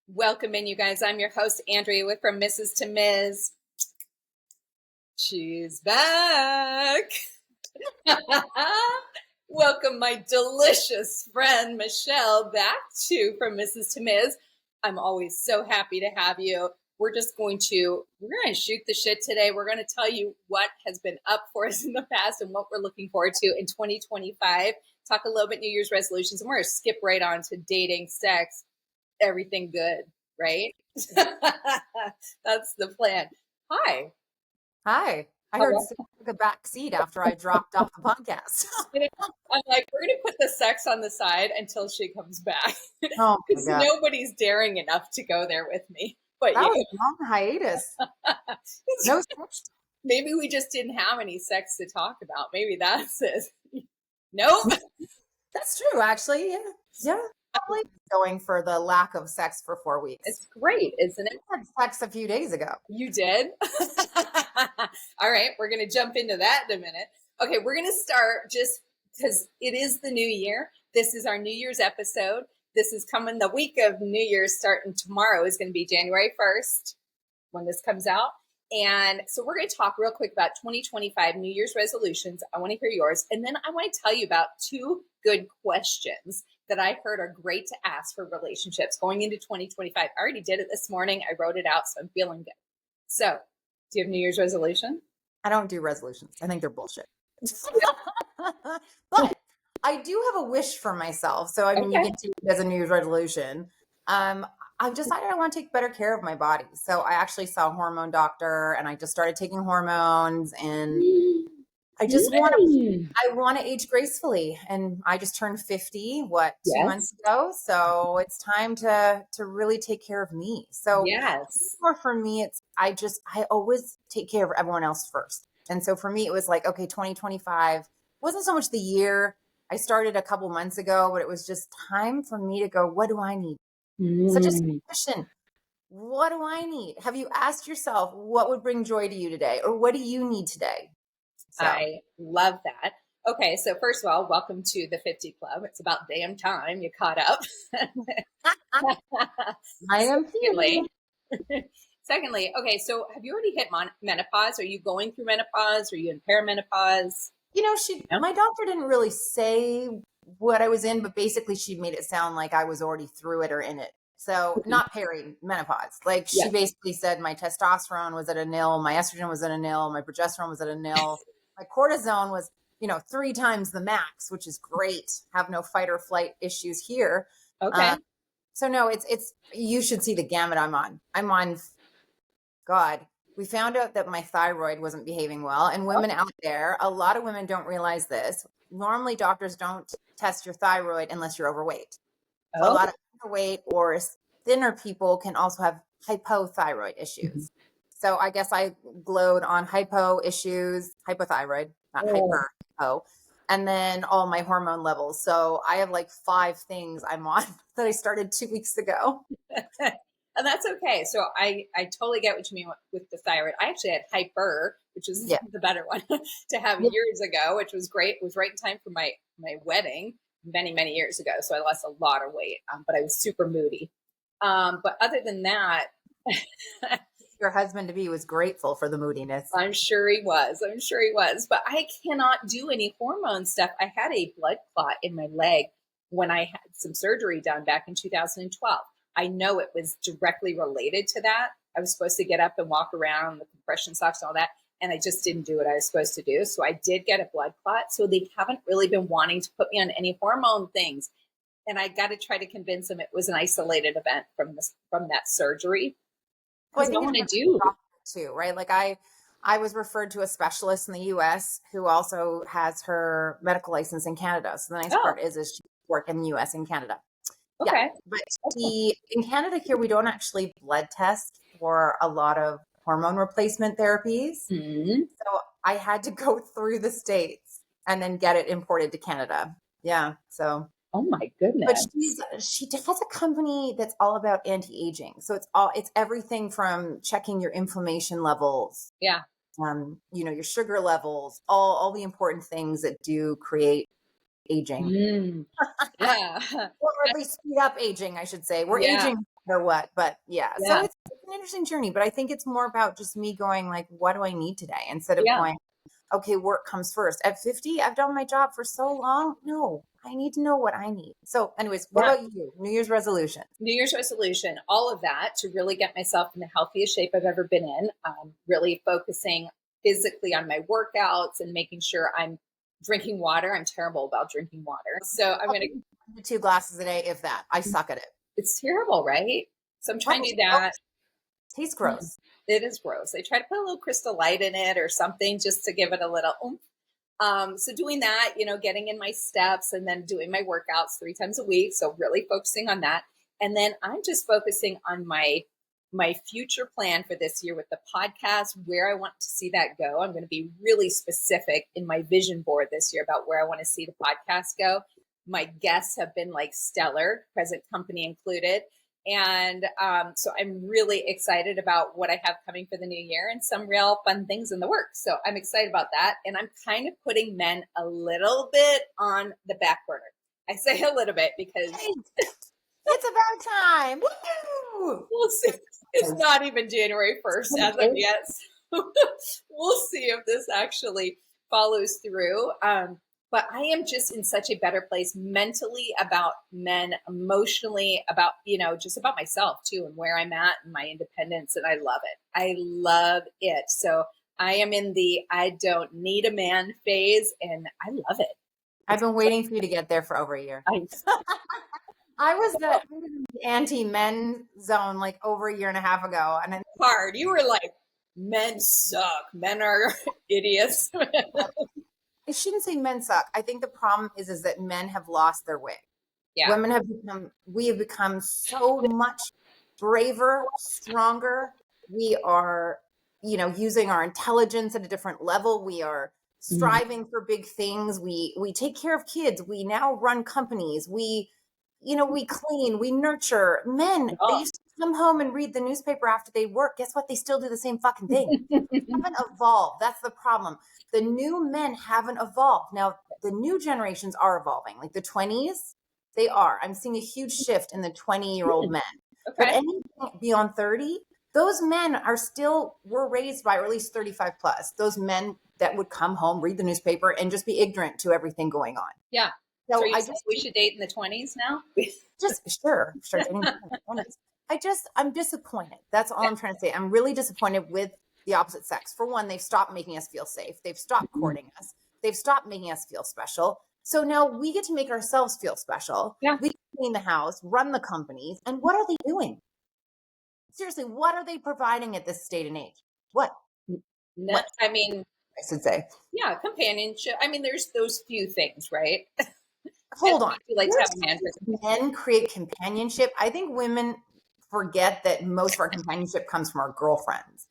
Welcome in, you guys. I'm your host, Andrea, with From Mrs. to Ms. She's back. Welcome, my delicious friend, Michelle, back to From Mrs. to Ms. I'm always so happy to have you. We're going to shoot the shit today. We're going to tell you what has been up for us in the past and what we're looking forward to in 2025. Talk a little bit New Year's resolutions, and we're going to skip right on to dating, sex, everything good, right? That's the plan. Hi. Hi. I heard the back seat after I dropped off the podcast. I'm like, we're going to put the sex on the side until she comes back. Oh, because nobody's daring enough to go there with me. But that was a long hiatus. No sex. Maybe we just didn't have any sex to talk about. Maybe that's it. Nope. That's true, actually. Yeah. Probably going for the lack of sex for 4 weeks. It's great, isn't it? I had sex a few days ago. You did? All right, we're going to jump into that in a minute. Okay, we're going to start just because it is the new year. This is our New Year's episode. This is coming the week of New Year's, starting tomorrow is going to be January 1st when this comes out. And so we're going to talk real quick about 2025 New Year's resolutions. I want to hear yours. And then I want to tell you about 2 good questions that I heard are great to ask for relationships going into 2025. I already did it this morning. I wrote it out, so I'm feeling good. So, do you have New Year's resolution? I don't do resolutions. I think they're bullshit. But I do have a wish for myself. So, I mean, you can do it as a New Year's resolution. I've decided I want to take better care of my body. So I actually saw a hormone doctor and I just started taking hormones, and I just want to age gracefully. And I just turned 50, 2 months ago. So it's time to really take care of me. So for me, I always take care of everyone else first. And so for me, it was like, okay, 2025 wasn't so much the year. I started a couple months ago, but it was just time for me to go, what do I need? Such a simple question. What do I need? Have you asked yourself what would bring joy to you today? Or what do you need today? So. I love that. Okay, so first of all, welcome to the 50 Club. It's about damn time you caught up. I am feeling. Secondly, okay, so have you already hit menopause? Are you going through menopause? Are you in perimenopause? My doctor didn't really say what I was in, but basically she made it sound like I was already through it or in it. So not perimenopause. Like she basically said my testosterone was at a nil, my estrogen was at a nil, my progesterone was at a nil, my cortisone was, 3 times the max, which is great. Have no fight or flight issues here. Okay. So no, it's you should see the gamut I'm on. God, we found out that my thyroid wasn't behaving well, and women out there, a lot of women don't realize this. Normally doctors don't test your thyroid unless you're overweight. A lot of overweight or thinner people can also have hypothyroid issues. So I guess I glowed on hypothyroid, not hypo, and then all my hormone levels. So I have like 5 things I'm on that I started 2 weeks ago. And that's okay. So I totally get what you mean with the thyroid. I actually had hyper, which is the better one to have years ago, which was great. It was right in time for my wedding many, many years ago. So I lost a lot of weight, but I was super moody. But other than that, your husband-to-be was grateful for the moodiness. I'm sure he was. But I cannot do any hormone stuff. I had a blood clot in my leg when I had some surgery done back in 2012. I know it was directly related to that. I was supposed to get up and walk around the compression socks and all that, and I just didn't do what I was supposed to do. So I did get a blood clot. So they haven't really been wanting to put me on any hormone things. And I got to try to convince them it was an isolated event from that surgery. Well, I don't want to do too, right? Like I was referred to a specialist in the US who also has her medical license in Canada. So the nice part is she works in the US and Canada. Okay. Yeah, but in Canada here, we don't actually blood test for a lot of hormone replacement therapies. So I had to go through the States and then get it imported to Canada. Yeah. So. Oh my goodness. But she has a company that's all about anti-aging. So it's everything from checking your inflammation levels. Yeah. Your sugar levels, all the important things that do create aging. Yeah. Or at least speed up aging, I should say. We're aging matter what. But yeah, so Yeah. it's an interesting journey. But I think it's more about just me going like, what do I need today? Instead of Yeah. going, okay, work comes first. At 50, I've done my job for so long. No, I need to know what I need. So, anyways, what Yeah. about you? New Year's resolution? New Year's resolution, all of that to really get myself in the healthiest shape I've ever been in. Really focusing physically on my workouts and making sure I'm drinking water. I'm terrible about drinking water. So I'm going to, 2 glasses a day, if that. I suck at it. it's terrible, right? So I'm What? trying to do that. Tastes gross. It is gross. I try to put a little Crystal Light in it or something just to give it a little oomph. So doing that, getting in my steps and then doing my workouts 3 times a week. So really focusing on that. And then I'm just focusing on my future plan for this year with the podcast, where I want to see that go. I'm going to be really specific in my vision board this year about where I want to see the podcast go. My guests have been like stellar, present company included. And so I'm really excited about what I have coming for the new year and some real fun things in the works. So I'm excited about that. And I'm kind of putting men a little bit on the back burner. I say a little bit because it's about time. Woo! we'll see. It's not even January 1st as of yet. So we'll see if this actually follows through. But I am just in such a better place mentally about men, emotionally about, just about myself too, and where I'm at and my independence. And I love it. I love it. So I am in the I don't need a man phase, and I love it. I've been waiting for you to get there for over a year. I was the anti-men zone like over a year and a half ago. And hard. You were like, men suck. Men are idiots. I shouldn't say men suck. I think the problem is that men have lost their way. Yeah. We have become so much braver, stronger. We are, using our intelligence at a different level. We are striving for big things. We take care of kids. We now run companies. We clean, we nurture. Men, they used to come home and read the newspaper after they work. Guess what? They still do the same fucking thing. They haven't evolved. That's the problem. The new men haven't evolved. Now, the new generations are evolving. Like the 20s, they are. I'm seeing a huge shift in the 20-year-old men. Okay. But anything beyond 30, those men were raised by, or at least 35 plus, those men that would come home, read the newspaper, and just be ignorant to everything going on. Yeah. So we should date in the 20s now? Sure. I'm disappointed. That's all I'm trying to say. I'm really disappointed with the opposite sex. For one, they've stopped making us feel safe. They've stopped courting us. They've stopped making us feel special. So now we get to make ourselves feel special. Yeah. We clean the house, run the companies. And what are they doing? Seriously, what are they providing at this state and age? What? I mean, I should say. Yeah, companionship. I mean, there's those few things, right? Hold on. Like to have a man. Men create companionship. I think women forget that most of our companionship comes from our girlfriends.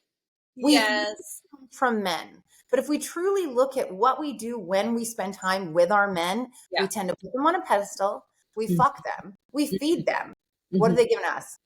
Yes. From men. But if we truly look at what we do when we spend time with our men, we tend to put them on a pedestal. We fuck them. We feed them. What are they giving us?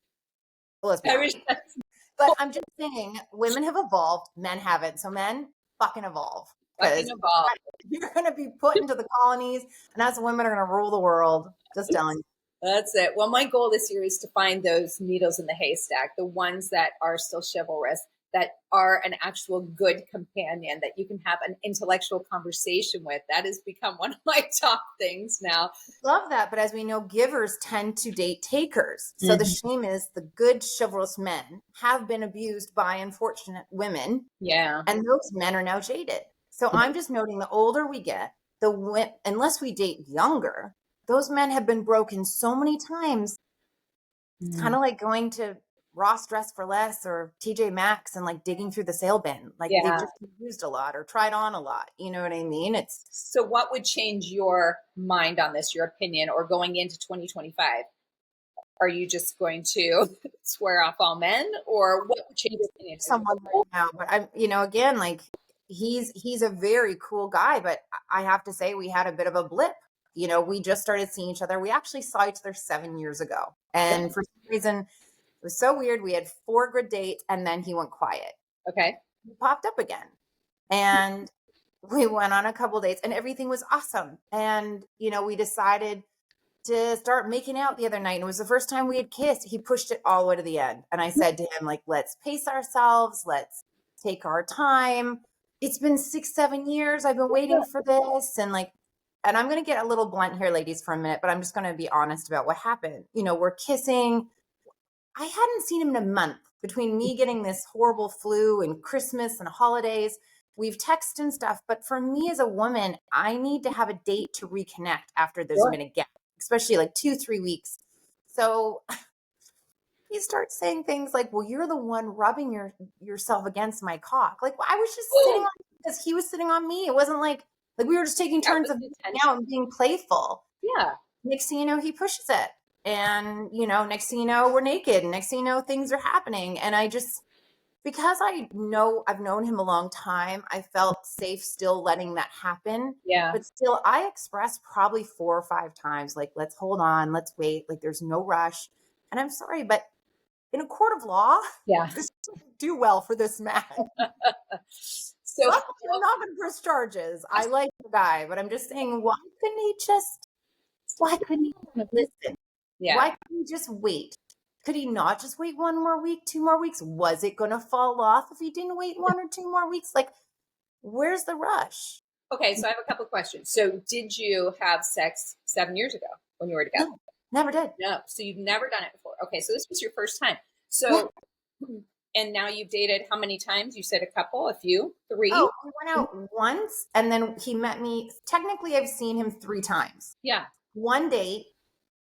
Well, but I'm just saying, women have evolved, men haven't. So men, fucking evolve. You're going to be put into the colonies, and us women are going to rule the world. Just telling you. That's it. Well, my goal this year is to find those needles in the haystack, the ones that are still chivalrous, that are an actual good companion that you can have an intellectual conversation with. That has become one of my top things now. Love that. But as we know, givers tend to date takers. So the shame is the good chivalrous men have been abused by unfortunate women. Yeah. And those men are now jaded. So I'm just noting the older we get, unless we date younger, those men have been broken so many times. It's kind of like going to Ross Dress for Less or TJ Maxx and like digging through the sale bin. Like they've just used a lot or tried on a lot. You know what I mean? So what would change your mind on this, your opinion, or going into 2025? Are you just going to swear off all men, or what would change your opinion? Someone right now, but I'm, again, like he's a very cool guy, but I have to say we had a bit of a blip. We just started seeing each other. We actually saw each other 7 years ago. And for some reason, it was so weird. We had 4 good dates and then he went quiet. Okay. He popped up again. And we went on a couple dates and everything was awesome. And, we decided to start making out the other night. And it was the first time we had kissed. He pushed it all the way to the end. And I said to him, like, let's pace ourselves. Let's take our time. It's been 6-7 years. I've been waiting for this. And like, and I'm going to get a little blunt here, ladies, for a minute, but I'm just going to be honest about what happened. You know, we're kissing. I hadn't seen him in a month between me getting this horrible flu and Christmas and holidays. We've texted and stuff. But for me as a woman, I need to have a date to reconnect after there's been a gap, especially like 2-3 weeks. So he starts saying things like, well, you're the one rubbing yourself against my cock. Like, well, I was just sitting on because he was sitting on me. It wasn't like we were just taking turns of hanging out and being playful. Yeah. Next thing you know, he pushes it. And, you know, next thing you know, we're naked. And next thing you know, things are happening. And I just, because I know I've known him a long time, I felt safe still letting that happen. Yeah. But still, I expressed probably 4 or 5 times, like, let's hold on, let's wait. Like, there's no rush. And I'm sorry, but in a court of law, this doesn't do well for this man. So I'm not going to press charges. I like the guy, but I'm just saying, why couldn't he listen? Yeah. Why couldn't he just wait? Could he not just wait 1 more week, 2 more weeks? Was it going to fall off if he didn't wait 1 or 2 more weeks? Like, where's the rush? Okay, so I have a couple of questions. So did you have sex 7 years ago when you were together? No, never did. No, so you've never done it before. Okay, so this was your first time. So, and now you've dated how many times? You said a couple, a few, 3? Oh, we went out once, and then he met me. Technically, I've seen him 3 times. Yeah. 1 date.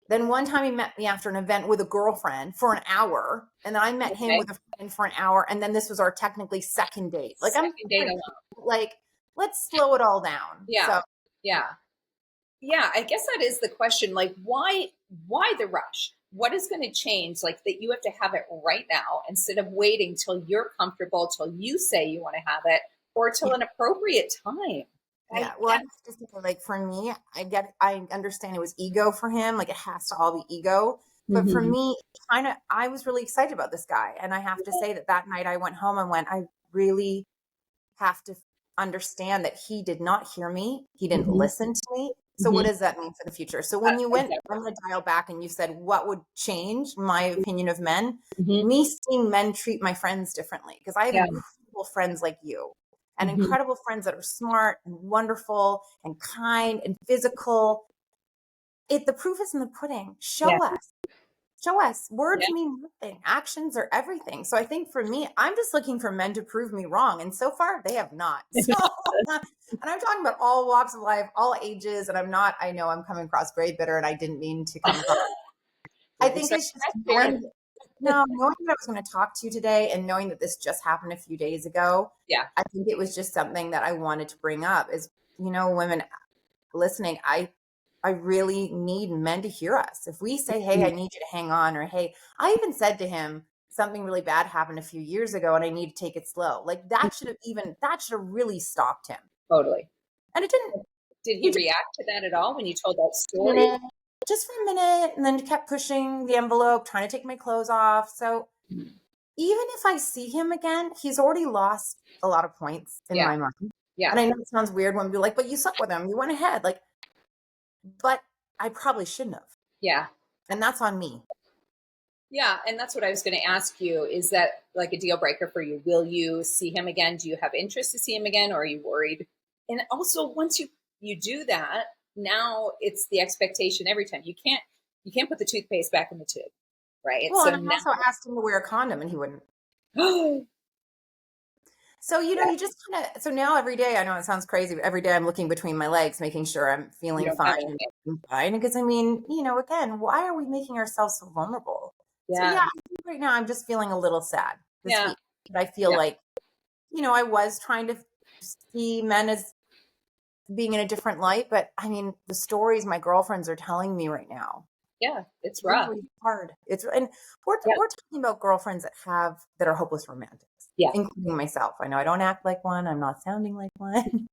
Then one time he met me after an event with a girlfriend for an hour. And then I met him with a friend for an hour. And then this was our technically second date. Like, like, let's slow it all down. Yeah. So, yeah. Yeah. I guess that is the question. Like, why the rush? What is going to change? Like, that you have to have it right now instead of waiting till you're comfortable, till you say you want to have it, or till an appropriate time. Yeah, well, I just like for me, I understand it was ego for him. Like, it has to all be ego. But for me, I was really excited about this guy. And I have to say that night I went home and I really have to understand that he did not hear me. He didn't listen to me. So what does that mean for the future? So when you went on the dial back and you said, what would change my opinion of men? Me seeing men treat my friends differently, because I have incredible friends like you. And incredible friends that are smart and wonderful and kind and physical. The proof is in the pudding. Show us. Words mean nothing. Actions are everything. So I think for me, I'm just looking for men to prove me wrong. And so far, they have not. So, and I'm talking about all walks of life, all ages. And I know I'm coming across very bitter, and I didn't mean to come across. I think it's just knowing that I was going to talk to you today, and knowing that this just happened a few days ago. Yeah. I think it was just something that I wanted to bring up is, women listening, I really need men to hear us. If we say, hey, I need you to hang on, or, hey, I even said to him, something really bad happened a few years ago and I need to take it slow. Like, that should have really stopped him. Totally. And it didn't. Did he react to that at all when you told that story? Just for a minute, and then kept pushing the envelope, trying to take my clothes off. So even if I see him again, he's already lost a lot of points in my mind. Yeah. And I know it sounds weird when we're like, but you slept with him, you went ahead. Like, but I probably shouldn't have. Yeah. And that's on me. Yeah. And that's what I was going to ask you. Is that like a deal breaker for you? Will you see him again? Do you have interest to see him again? Or are you worried? And also, once you do that, now it's the expectation every time. You can't put the toothpaste back in the tube, right? Well, so and I also asked him to wear a condom, and he wouldn't. So, you just kind of, so now every day, I know it sounds crazy, but every day I'm looking between my legs, making sure I'm feeling fine. Because again, why are we making ourselves so vulnerable? Yeah. So right now I'm just feeling a little sad this week. But I feel like, I was trying to see men as being in a different light, but I mean, the stories my girlfriends are telling me right now. Yeah, it's rough. Really hard. And we're talking about girlfriends that are hopeless romantics. Yeah, including myself. I know I don't act like one. I'm not sounding like one.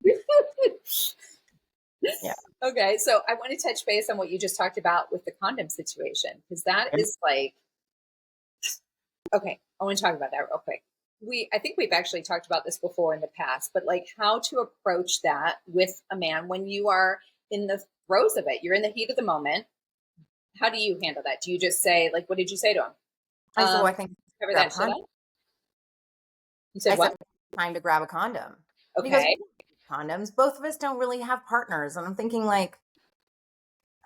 Yeah. Okay, so I want to touch base on what you just talked about with the condom situation, because that is like, okay, I want to talk about that real quick. I think we've actually talked about this before in the past, but like how to approach that with a man when you are in the throes of it. You're in the heat of the moment. How do you handle that? Do you just say, like, what did you say to him? I said, well, I think Cover grab a that shit condom. up. You said I said, what? time to grab a condom. And he goes, Okay. condoms. Both of us don't really have partners. And I'm thinking like,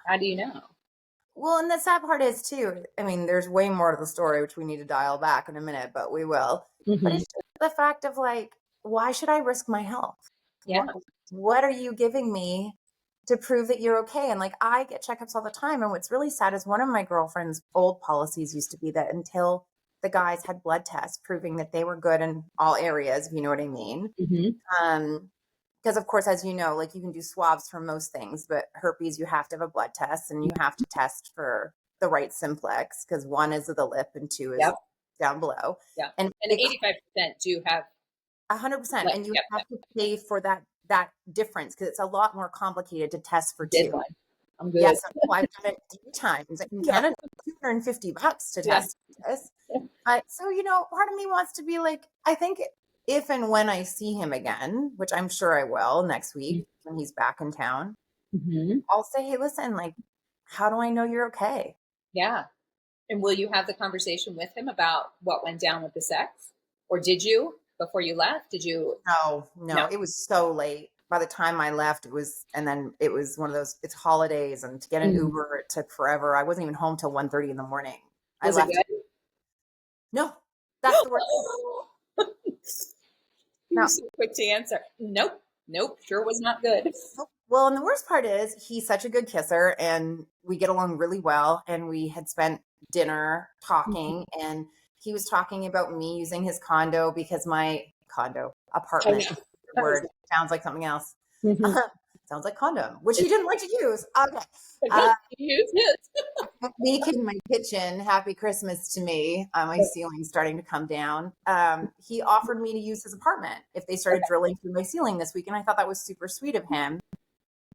How do you know? well, and the sad part is too, I mean, there's way more to the story, which we need to dial back in a minute, but we will. But it's just the fact of like, why should I risk my health? Yeah. What are you giving me to prove that you're okay? And like, I get checkups all the time. And what's really sad is one of my girlfriend's old policies used to be that until the guys had blood tests proving that they were good in all areas, if you know what I mean. Because of course, as you know, like you can do swabs for most things, but herpes, you have to have a blood test and you have to test for the right simplex because one is of the lip and two is down below. Yeah. And And 85% do have 100%. like, And you have to pay for that difference because it's a lot more complicated to test for did two. one. I'm good. Yes, I've done it 3 times. In Canada, $250 to test this. So, you know, part of me wants to be like, I think if and when I see him again, which I'm sure I will next week when he's back in town, I'll say, hey, listen, like, how do I know you're okay? Yeah. And will you have the conversation with him about what went down with the sex? Or did you before you left? Did you? No, it was so late. By the time I left, and then it was one of those, it's holidays and to get an Uber, it took forever. I wasn't even home till 1:30 in the morning. Was I left. it good? No, that's the word. You're so quick to answer. Nope. Sure was not good. Well, and the worst part is he's such a good kisser and we get along really well. And we had spent dinner talking and he was talking about me using his condo because my apartment word sounds like something else. Sounds like condom, which he didn't like to use. Okay. Use it. Week in my kitchen, happy Christmas to me. My ceiling's starting to come down. He offered me to use his apartment if they started drilling through my ceiling this week. And I thought that was super sweet of him.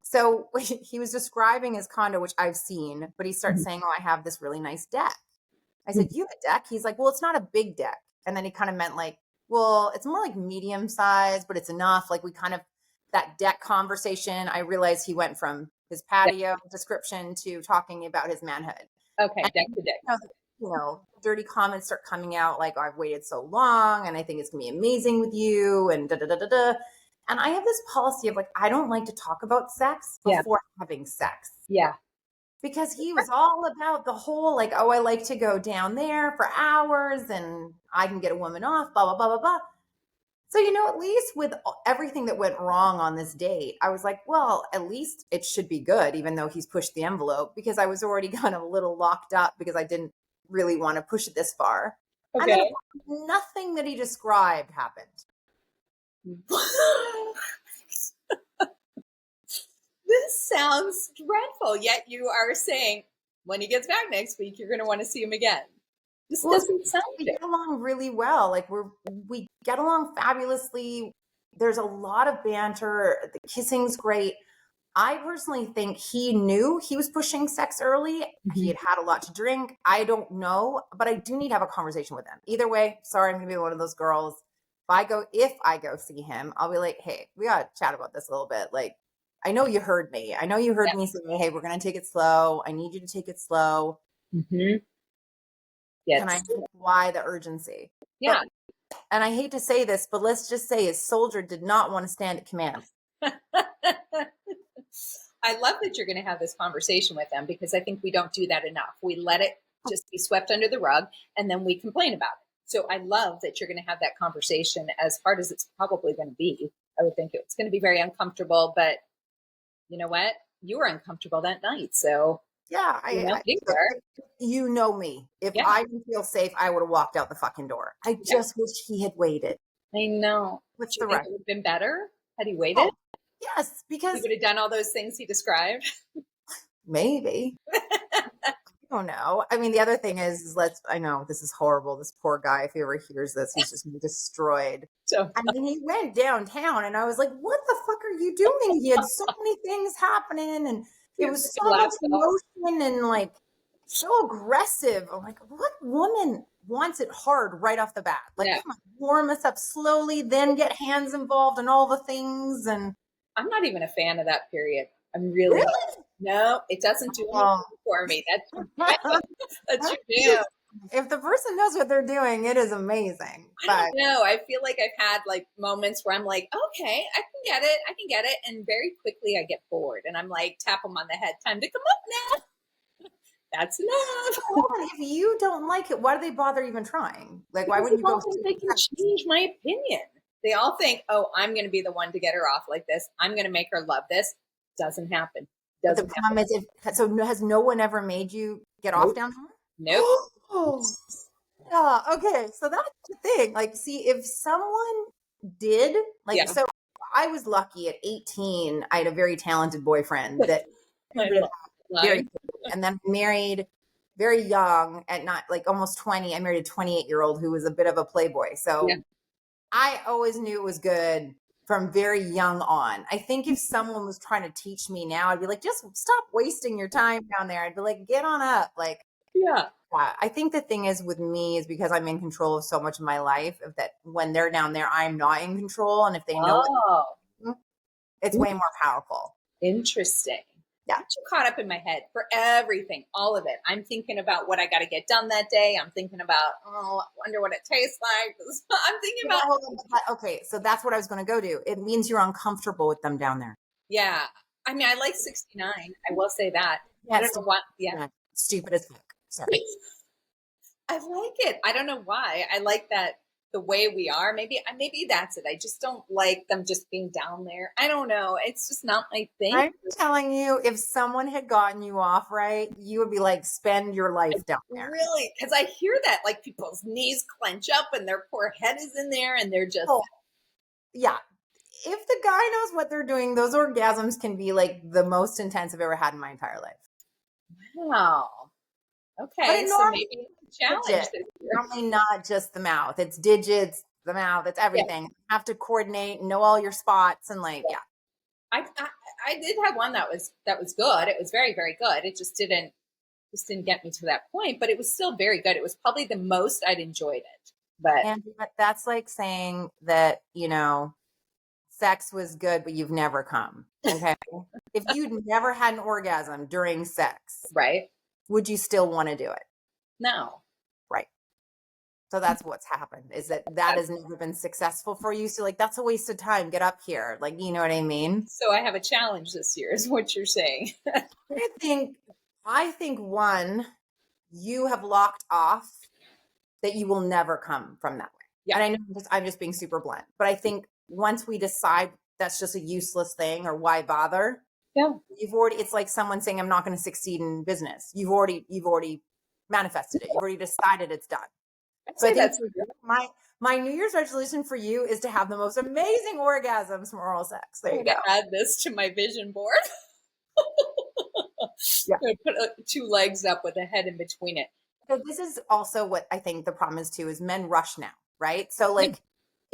So he was describing his condo, which I've seen, but he starts saying, oh, I have this really nice deck. I said, you have a deck? He's like, well, it's not a big deck. And then he kind of meant like, well, it's more like medium size, but it's enough. Like we kind of, that deck conversation, I realized he went from his patio description to talking about his manhood. Okay, deck to deck. You know, dirty comments start coming out like, oh, I've waited so long and I think it's going to be amazing with you and da da da da da. And I have this policy of like, I don't like to talk about sex before having sex. Yeah. Because he was all about the whole like, oh, I like to go down there for hours and I can get a woman off, blah, blah, blah, blah, blah. So, you know, at least with everything that went wrong on this date, I was like, well, at least it should be good, even though he's pushed the envelope because I was already kind of a little locked up because I didn't really want to push it this far. Okay. And then nothing that he described happened. This sounds dreadful, yet you are saying when he gets back next week, you're going to want to see him again. This doesn't sound good. We get along really well. Like we get along fabulously. There's a lot of banter. The kissing's great. I personally think he knew he was pushing sex early. He had a lot to drink. I don't know, but I do need to have a conversation with him. Either way, sorry, I'm going to be one of those girls. If I go see him, I'll be like, hey, we got to chat about this a little bit. Like, I know you heard me. I know you heard me say, hey, we're going to take it slow. I need you to take it slow. Yes. Can I why the urgency? Yeah. And I hate to say this, but let's just say his soldier did not want to stand at command. I love that you're going to have this conversation with them because I think we don't do that enough. We let it just be swept under the rug and then we complain about it. So I love that you're going to have that conversation as hard as it's probably going to be. I would think it's going to be very uncomfortable, but you know what? You were uncomfortable that night. So yeah, you know me. If I didn't feel safe, I would have walked out the fucking door. I just wish he had waited. I know. What's the right? It would have been better had he waited. Oh, yes, because he would have done all those things he described. Maybe. I don't know. I mean, the other thing is, I know this is horrible. This poor guy, if he ever hears this, he's just destroyed. So I mean, he went downtown and I was like, what the fuck are you doing? He had so many things happening and it was so much emotion and like so aggressive. I'm like, what woman wants it hard right off the bat? Like, come on, warm us up slowly, then get hands involved and all the things. And I'm not even a fan of that period. I'm really? No, it doesn't do anything Oh. for me. That's your jam. If the person knows what they're doing, it is amazing. I But don't know. I feel like I've had like moments where I'm like, okay, I can get it. I can get it. And very quickly I get bored and I'm like, tap them on the head. Time to come up now. That's enough. if you don't like it, why do they bother even trying? Like, why Because wouldn't they you all go? think they can change my opinion. They all think, oh, I'm going to be the one to get her off like this. I'm going to make her love this. Doesn't happen. But the Doesn't problem happen. is, so has no one ever made you get off Nope. down there? Nope. Oh, yeah. Okay. So that's the thing. Like, see, if someone did, like, Yeah. so I was lucky at 18, I had a very talented boyfriend that I very, love and then married very young at not like almost 20. I married a 28-year-old who was a bit of a playboy. So yeah. I always knew it was good from very young on. I think if someone was trying to teach me now, I'd be like, just stop wasting your time down there. I'd be like, get on up. Like, Yeah. I think the thing is with me is because I'm in control of so much of my life, of that when they're down there, I'm not in control. And if they know Oh, it's way more powerful. interesting. Yeah. I'm too caught up in my head for everything, all of it. I'm thinking about what I got to get done that day. I'm thinking about, oh, I wonder what it tastes like. I'm thinking about, Okay, so that's what I was going to go to. It means you're uncomfortable with them down there. yeah. I mean, I like 69. I will say that. Yeah, I don't know what. Yeah. stupid as fuck. Sorry. I like it. I don't know why. I like that the way we are. Maybe that's it. I just don't like them just being down there. I don't know. It's just not my thing. I'm telling you, if someone had gotten you off right, you would be like, spend your life down there. Really? Because I hear that like people's knees clench up and their poor head is in there and they're just. Oh, yeah. If the guy knows what they're doing, those orgasms can be like the most intense I've ever had in my entire life. Wow. Okay, so maybe challenge this year. Normally not just the mouth. It's digits, the mouth, it's everything. Yeah. You have to coordinate, know all your spots, and like, yeah. I did have one that was good. It was very, very good. It just didn't get me to that point, but it was still very good. It was probably the most I'd enjoyed it. But that's like saying that, sex was good, but you've never come. Okay. If you'd never had an orgasm during sex, right, would you still want to do it? No. Right. So that's what's happened, is that has never been successful for you. So like, that's a waste of time. Get up here. Like, you know what I mean? So I have a challenge this year is what you're saying. I think one, you have locked off that you will never come from that way. Yeah. And I know I'm just being super blunt, but I think once we decide that's just a useless thing, or why bother? Yeah. It's like someone saying, I'm not going to succeed in business. You've already manifested it. You've already decided it's done. So I think my New Year's resolution for you is to have the most amazing orgasms from oral sex. There you go. Add this to my vision board. Yeah. Put two legs up with a head in between it. So this is also what I think the problem is too, is men rush now, right? So like,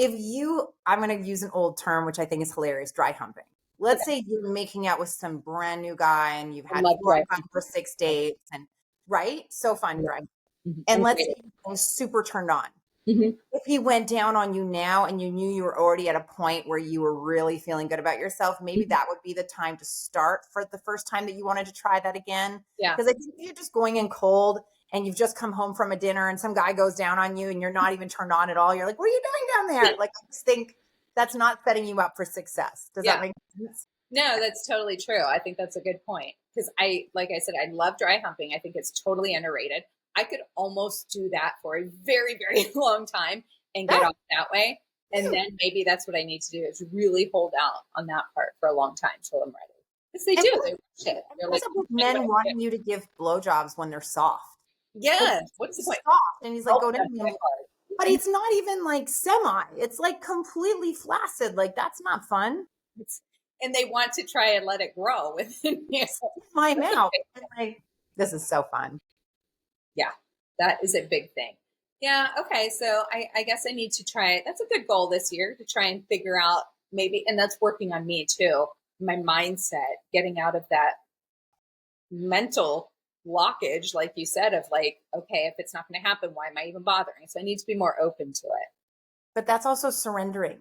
I'm going to use an old term, which I think is hilarious, dry humping. Let's say you're making out with some brand new guy and you've had 4 or 6 dates, and right? So fun, right? Mm-hmm. And let's say you're super turned on. Mm-hmm. If he went down on you now and you knew you were already at a point where you were really feeling good about yourself, maybe that would be the time to start for the first time that you wanted to try that again. Yeah. Because I think if you're just going in cold and you've just come home from a dinner and some guy goes down on you and you're not even turned on at all, you're like, what are you doing down there? Like, I just think that's not setting you up for success. Does that make sense? No, that's totally true. I think that's a good point. Because like I said, I love dry humping. I think it's totally underrated. I could almost do that for a very, very long time and get off that way. And then maybe that's what I need to do, is really hold out on that part for a long time till I'm ready. Because they do. They rush it. They're like, men wanting you to give blowjobs when they're soft. Yeah. What's the point? Soft. And he's like, go down. But it's not even like semi. It's like completely flaccid. Like, that's not fun. And they want to try and let it grow within my mouth. Like, this is so fun. Yeah, that is a big thing. Yeah. Okay. So I guess I need to try it. That's a good goal this year, to try and figure out maybe, and that's working on me too. My mindset, getting out of that mental blockage, like you said, of like, okay, if it's not going to happen, why am I even bothering? So I need to be more open to it. But that's also surrendering.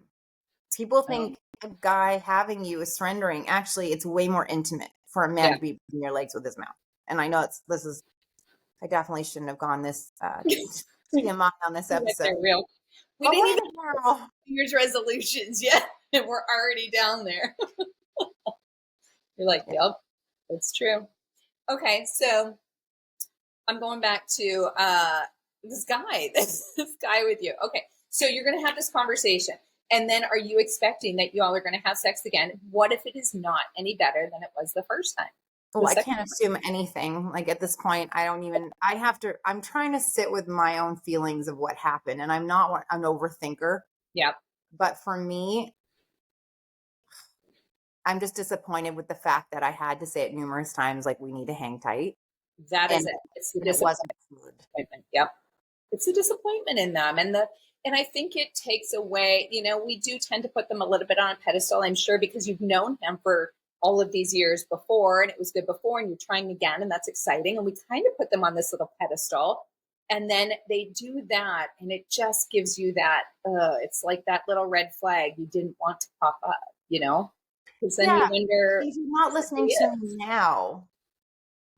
People think a guy having you is surrendering. Actually, it's way more intimate. for a man to be between your legs with his mouth. And I know I definitely shouldn't have gone this TMI on this episode. Real. We but didn't we're even there. have New Year's resolutions yet, and we're already down there. You're like, yep, that's true. Okay, so I'm going back to this guy, this guy with you. Okay, so you're going to have this conversation, and then are you expecting that y'all are going to have sex again? What if it is not any better than it was the first time? Well, I can't assume anything. Like at this point, I'm trying to sit with my own feelings of what happened. And I'm not an overthinker. Yep. But for me, I'm just disappointed with the fact that I had to say it numerous times, like, we need to hang tight. That is it. It's the disappointment. Yep. It's a disappointment in them. And I think it takes away, we do tend to put them a little bit on a pedestal, I'm sure, because you've known him for all of these years before, and it was good before, and you're trying again, and that's exciting. And we kind of put them on this little pedestal, and then they do that, and it just gives you that, it's like that little red flag you didn't want to pop up, because then you wonder. If you're not listening to me now,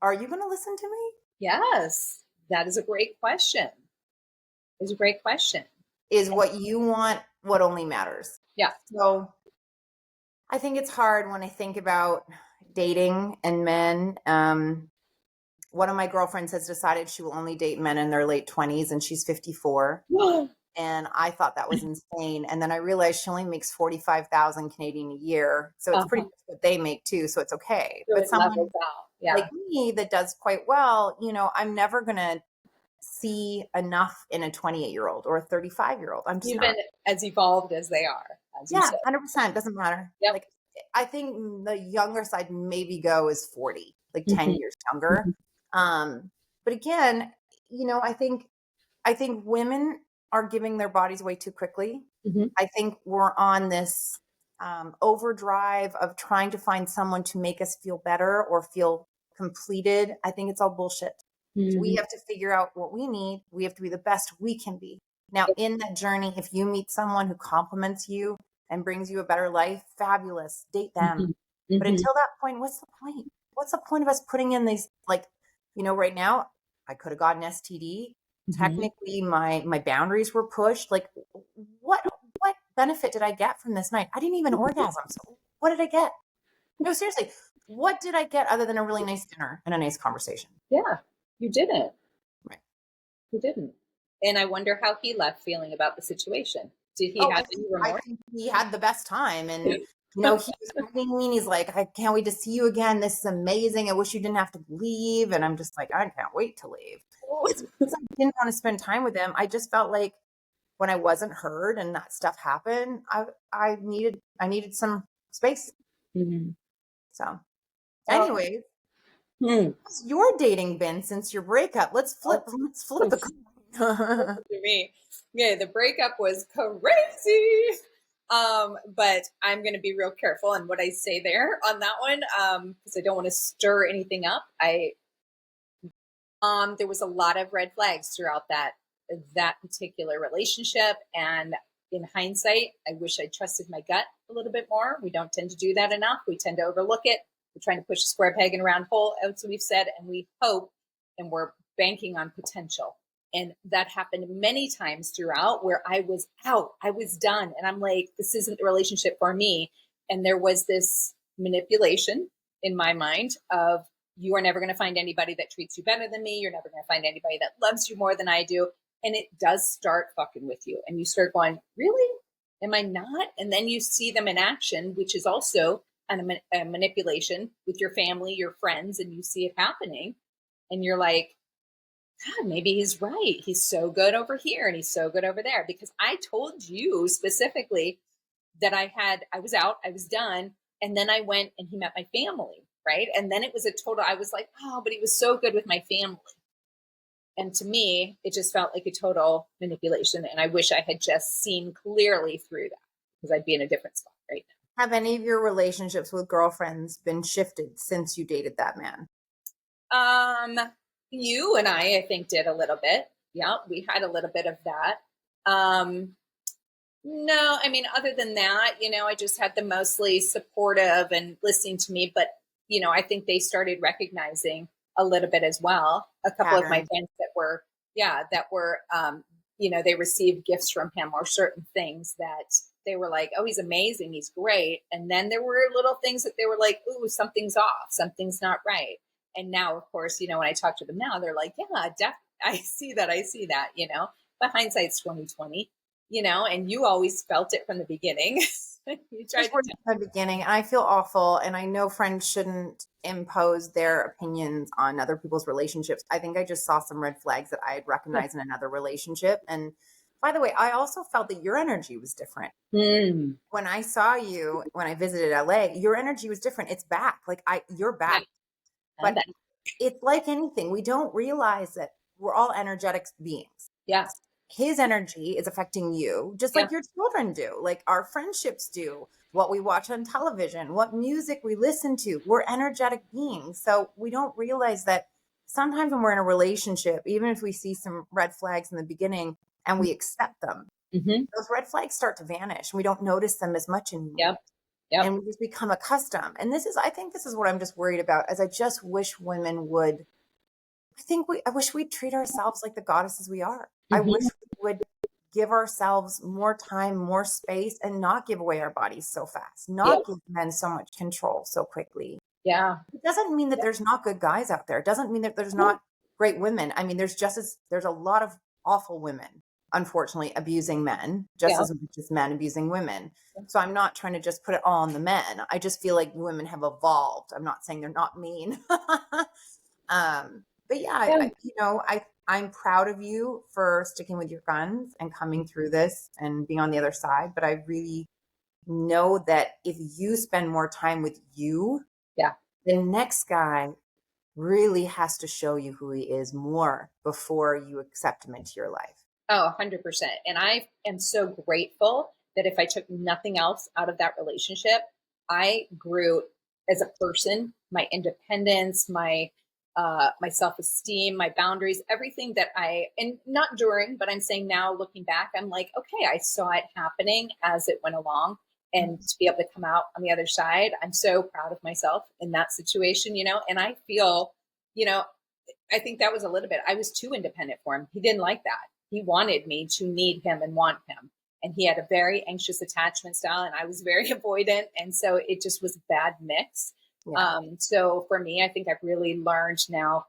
are you going to listen to me? Yes, that is a great question. It's a great question. Is what you want what only matters? Yeah. So I think it's hard when I think about dating and men. One of my girlfriends has decided she will only date men in their late 20s, and she's 54. And I thought that was insane. And then I realized she only makes 45,000 Canadian a year. So it's pretty much what they make too. So it's okay. So but someone yeah. like me that does quite well, I'm never going to see enough in a 28-year-old or a 35-year-old. I'm just even as evolved as they are. As you said. 100%. Doesn't matter. Yep. Like, I think the younger side maybe go is 40, like 10 years younger. But again, I think women are giving their bodies away too quickly. I think we're on this overdrive of trying to find someone to make us feel better or feel completed. I think it's all bullshit. We have to figure out what we need. We have to be the best we can be. Now, in that journey, if you meet someone who compliments you and brings you a better life, fabulous, date them. But until that point, what's the point? What's the point of us putting in these, like, right now, I could have gotten STD. Technically, my boundaries were pushed. Like, what benefit did I get from this night? I didn't even orgasm. So what did I get? No, seriously, what did I get other than a really nice dinner and a nice conversation? Yeah, you didn't. Right. You didn't. And I wonder how he left feeling about the situation. Did he have any remorse? I think he had the best time. And, he was hugging me and he's like, I can't wait to see you again. This is amazing. I wish you didn't have to leave. And I'm just like, I can't wait to leave. It's because I didn't want to spend time with him. I just felt like when I wasn't heard and that stuff happened, I needed some space. So anyways, how's your dating been since your breakup? Let's flip the coin. To me. Yeah, the breakup was crazy. But I'm going to be real careful on what I say there on that one, because I don't want to stir anything up. There was a lot of red flags throughout that particular relationship. And in hindsight, I wish I trusted my gut a little bit more. We don't tend to do that enough. We tend to overlook it. We're trying to push a square peg in a round hole, as we've said, and we hope, and we're banking on potential. And that happened many times throughout where I was out, I was done. And I'm like, this isn't the relationship for me. And there was this manipulation in my mind of, you are never going to find anybody that treats you better than me. You're never going to find anybody that loves you more than I do. And it does start fucking with you. And you start going, really? Am I not? And then you see them in action, which is also a manipulation with your family, your friends, and you see it happening. And you're like, God, maybe he's right. He's so good over here and he's so good over there. Because I told you specifically that I was out, I was done. And then I went and he met my family, right? And then it was a total, I was like, oh, but he was so good with my family. And to me, it just felt like a total manipulation. And I wish I had just seen clearly through that, because I'd be in a different spot right now. Have any of your relationships with girlfriends been shifted since you dated that man? You and I think, did a little bit. Yeah, we had a little bit of that. No, I mean, other than that, I just had them mostly supportive and listening to me. But I think they started recognizing a little bit as well. A couple of my Pattern. friends that were, they received gifts from him or certain things that they were like, oh, he's amazing, he's great. And then there were little things that they were like, ooh, something's off, something's not right. And now, of course, when I talk to them now, they're like, yeah, definitely, I see that, but hindsight's 2020, and you always felt it from the beginning. You tried Just were in the beginning, and I feel awful. And I know friends shouldn't impose their opinions on other people's relationships. I think I just saw some red flags that I had recognized in another relationship. And by the way, I also felt that your energy was different. When I saw you, when I visited LA, your energy was different. It's back. You're back. But it's like anything. We don't realize that we're all energetic beings. Yeah. His energy is affecting you just like your children do, like our friendships do, what we watch on television, what music we listen to. We're energetic beings. So we don't realize that sometimes when we're in a relationship, even if we see some red flags in the beginning and we accept them, those red flags start to vanish. We don't notice them as much anymore. Yep. And we just become accustomed. And I think this is what I'm just worried about, as I just wish women would, I wish we'd treat ourselves like the goddesses we are. I wish we would give ourselves more time, more space, and not give away our bodies so fast, not give men so much control so quickly. Yeah. It doesn't mean that there's not good guys out there. It doesn't mean that there's not great women. I mean, there's a lot of awful women, unfortunately, abusing men, just as much as men abusing women. So I'm not trying to just put it all on the men. I just feel like women have evolved. I'm not saying they're not mean. But I'm proud of you for sticking with your guns and coming through this and being on the other side. But I really know that if you spend more time with you, the next guy really has to show you who he is more before you accept him into your life. Oh, 100%. And I am so grateful that if I took nothing else out of that relationship, I grew as a person, my independence, my self-esteem, my boundaries, everything and not during, but I'm saying now looking back, I'm like, okay, I saw it happening as it went along, and to be able to come out on the other side, I'm so proud of myself in that situation, and I feel, I think that was a little bit, I was too independent for him. He didn't like that. He wanted me to need him and want him. And he had a very anxious attachment style, and I was very avoidant. And so it just was a bad mix. Yeah. So for me, I think I've really learned now,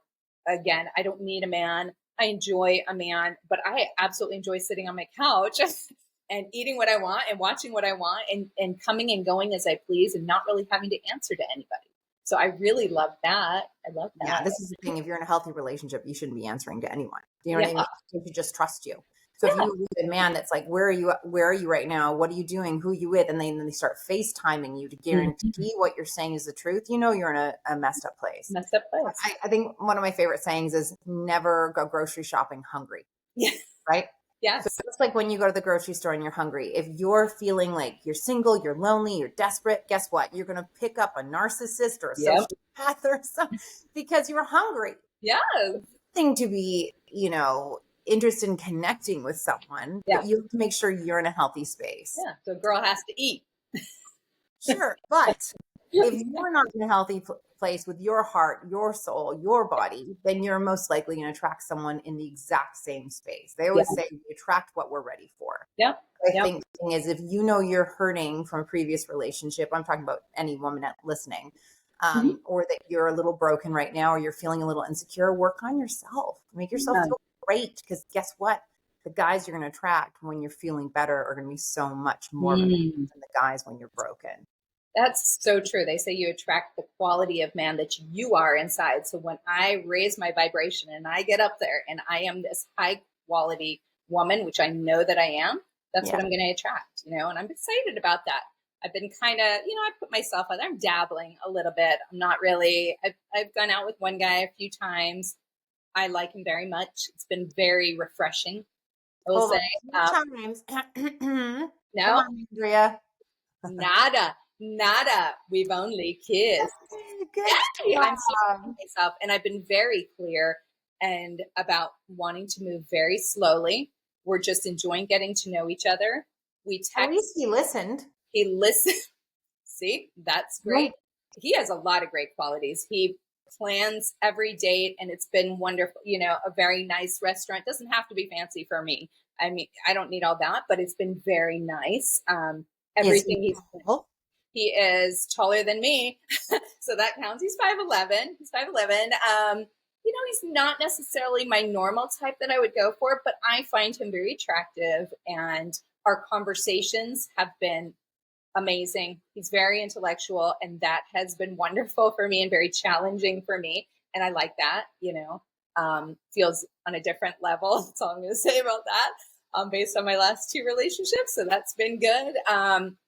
again, I don't need a man. I enjoy a man, but I absolutely enjoy sitting on my couch and eating what I want and watching what I want and coming and going as I please and not really having to answer to anybody. So I really love that. I love that. Yeah, this is the thing. If you're in a healthy relationship, you shouldn't be answering to anyone. Do you know what I mean? You should just trust you. So if you meet a man that's like, where are you right now? What are you doing? Who are you with? And then they start FaceTiming you to guarantee what you're saying is the truth. You're in a messed up place. I think one of my favorite sayings is never go grocery shopping hungry. Yeah. Right? Yes. So it's like when you go to the grocery store and you're hungry. If you're feeling like you're single, you're lonely, you're desperate, guess what? You're going to pick up a narcissist or a sociopath or something because you're hungry. Yes. Thing to be, interested in connecting with someone, but you have to make sure you're in a healthy space. Yeah. So a girl has to eat. Sure. But if you're not in a healthy place with your heart, your soul, your body, then you're most likely going to attract someone in the exact same space. They always say we attract what we're ready for. Yeah. I think the thing is, if you're hurting from a previous relationship, I'm talking about any woman listening, or that you're a little broken right now, or you're feeling a little insecure, work on yourself. Make yourself feel great. Because guess what? The guys you're going to attract when you're feeling better are going to be so much more than the guys when you're broken. That's so true. They say you attract the quality of man that you are inside. So when I raise my vibration and I get up there and I am this high quality woman, which I know that I am, that's what I'm going to attract, and I'm excited about that. I've been kind of, I put myself out there. I'm dabbling a little bit. I'm not really, I've gone out with one guy a few times. I like him very much. It's been very refreshing, I will say. Times. No, come on, Andrea. Nada. We've only kissed. Good I'm so myself, and I've been very clear and about wanting to move very slowly. We're just enjoying getting to know each other. We text. At least he listened. He listened. See, that's great. he has a lot of great qualities. He plans every date, and it's been wonderful. You know, a very nice restaurant. Doesn't have to be fancy for me. I mean, I don't need all that, but it's been very nice. Is he Everything he's tall? he is taller than me, so that counts. He's 5'11". He's 5'11". You know, he's not necessarily my normal type that I would go for, but I find him very attractive, and our conversations have been amazing. He's very intellectual, and that has been wonderful for me and very challenging for me. And I like that, you know, feels on a different level. That's all I'm going to say about that. Based on my last 2 relationships. So that's been good.